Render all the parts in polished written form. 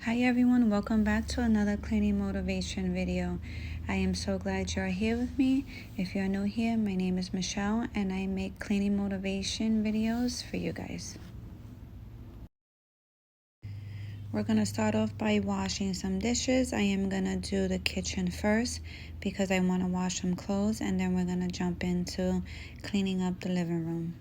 Hi everyone, welcome back to another cleaning motivation video. I am so glad you're here with me. If you're new here, my name is Michelle and I make cleaning motivation videos for you guys. We're going to start off by washing some dishes. I am going to do the kitchen first because I want to wash some clothes, and then we're going to jump into cleaning up the living room.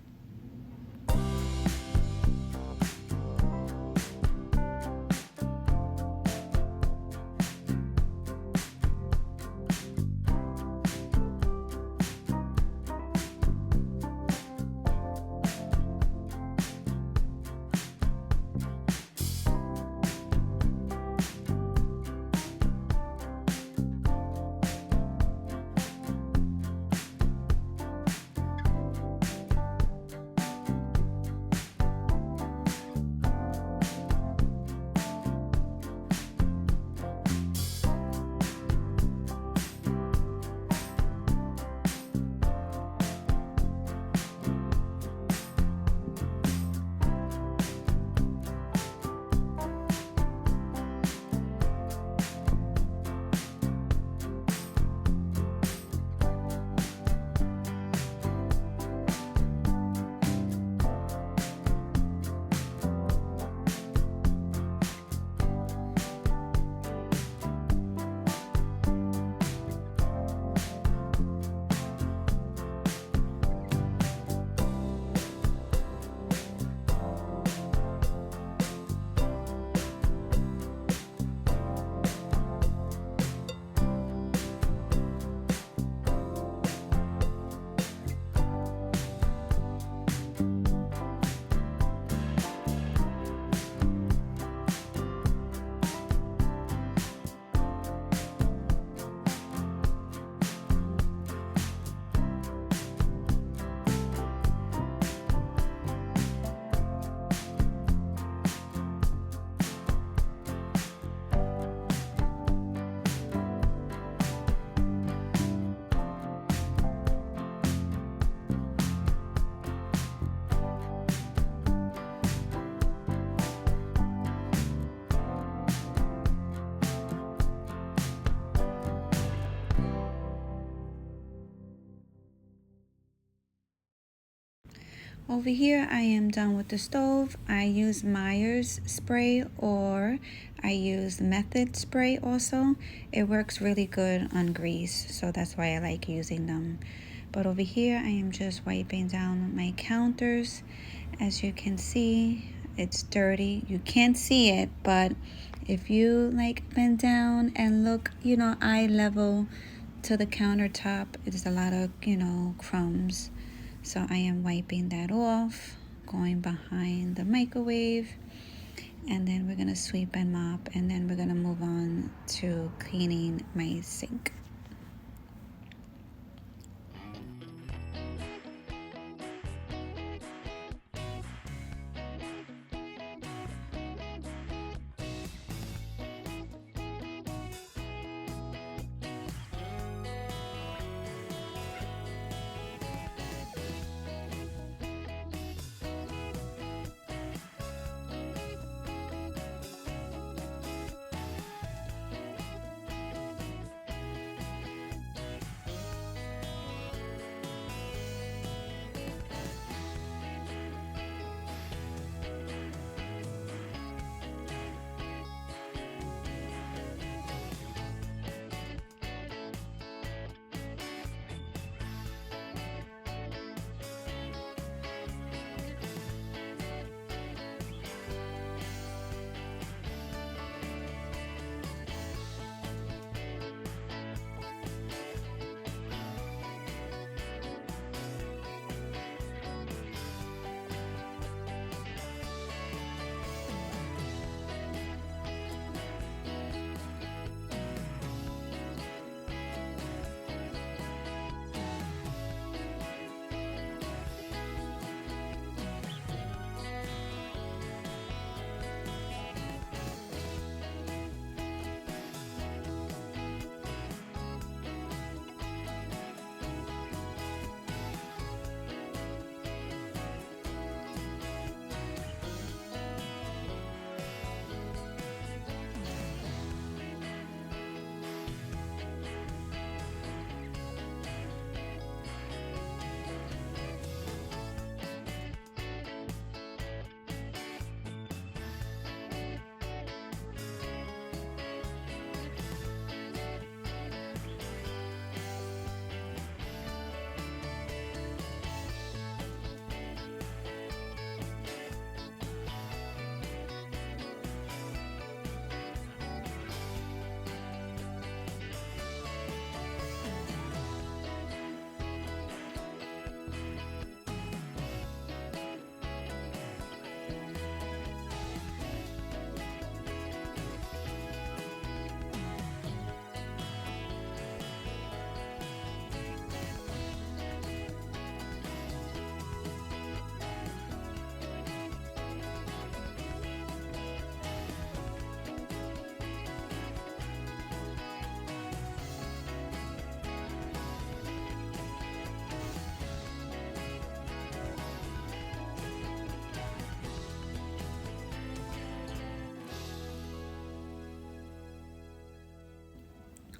Over here, I am done with the stove. I use Myers spray, or I use Method spray also. It works really good on grease, so that's why I like using them. But over here, I am just wiping down my counters. As you can see, it's dirty. You can't see it, but if you bend down and look, eye level to the countertop, there's a lot of, crumbs. So I am wiping that off, going behind the microwave, and then we're going to sweep and mop, and then we're going to move on to cleaning my sink.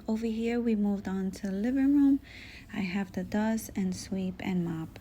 Over here, we moved on to the living room. I have the dust and sweep and mop.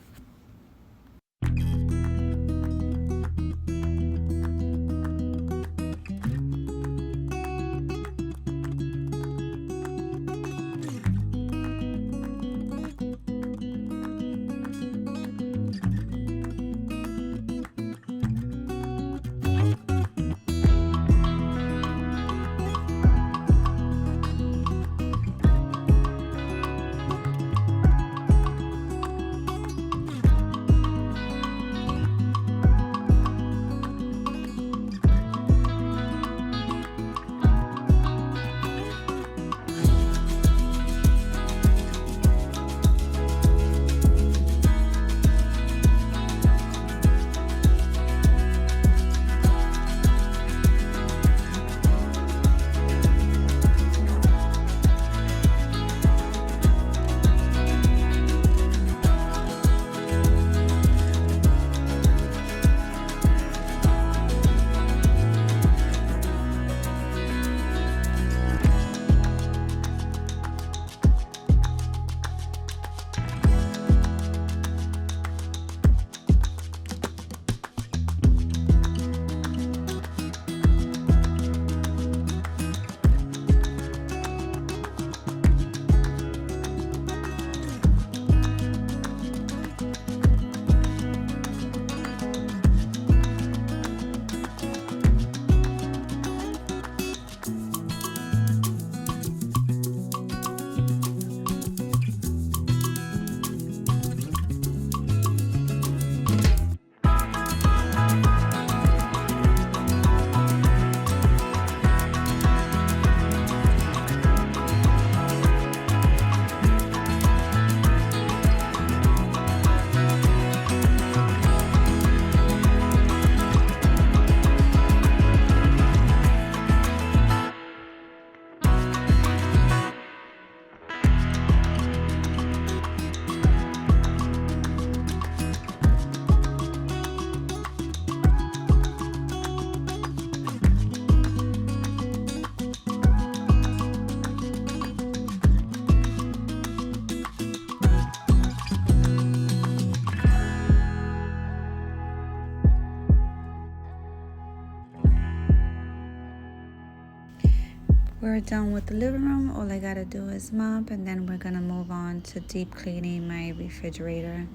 We're done with the living room. All I gotta do is mop, and then we're gonna move on to deep cleaning my refrigerator.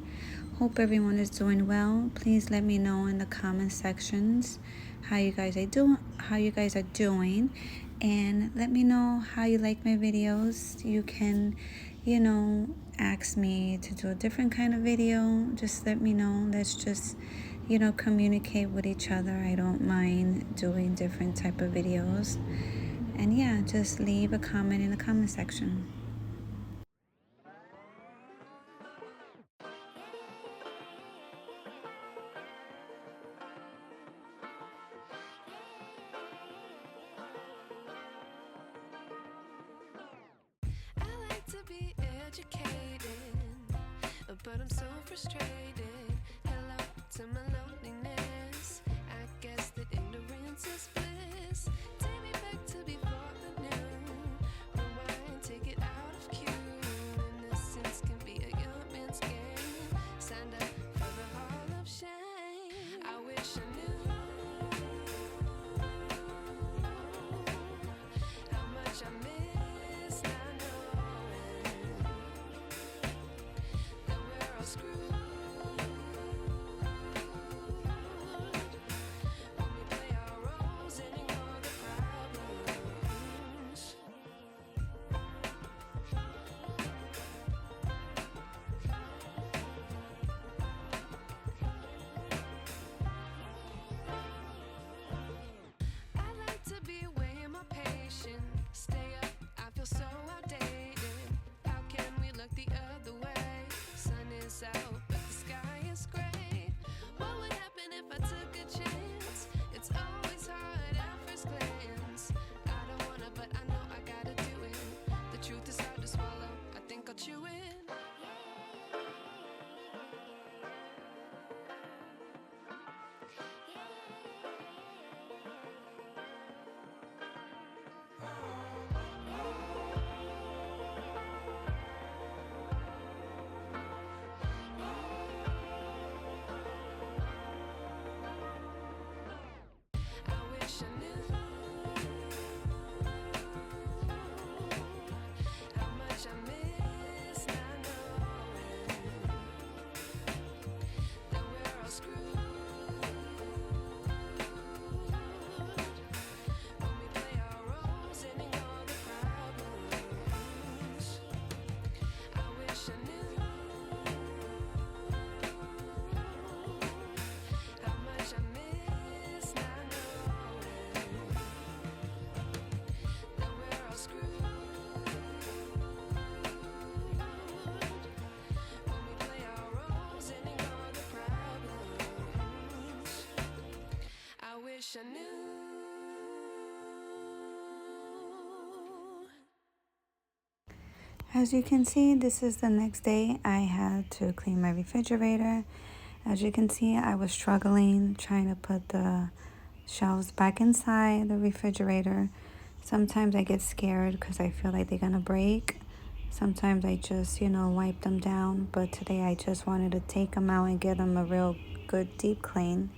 Hope everyone is doing well. Please let me know in the comment sections how you guys are doing, and let me know how you like my videos. You can, ask me to do a different kind of video. Just let me know. Let's just, communicate with each other. I don't mind doing different type of videos. And yeah, just leave a comment in the comment section. I like to be educated, but I'm so frustrated. Hello to my loneliness. I guess that ignorance is bliss. Take me back to before the new. Rewind, take it out of cue. Innocence can be a young man's game. Signed up for the hall of shame. I wish I knew how much I miss not knowing. As you can see, this is the next day. I had to clean my refrigerator. As you can see, I was struggling trying to put the shelves back inside the refrigerator. Sometimes I get scared because I feel like they're gonna break. Sometimes I just, wipe them down. But today I just wanted to take them out and give them a real good deep clean.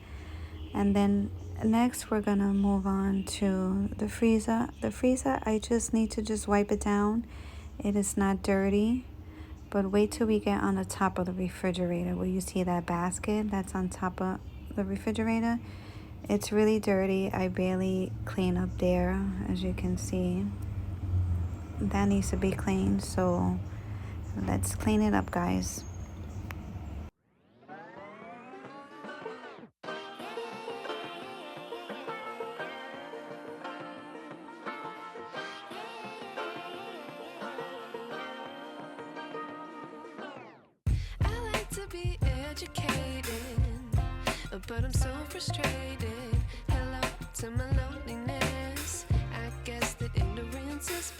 And then next we're gonna move on to the freezer. The freezer, I just need to just wipe it down. It is not dirty. But wait till we get on the top of the refrigerator where you see that basket that's on top of the refrigerator. It's really dirty. I barely clean up there, as you can see. That needs to be cleaned, so let's clean it up, guys. I like to be educated, but I'm so frustrated. Hello to my loneliness. I guess that ignorance is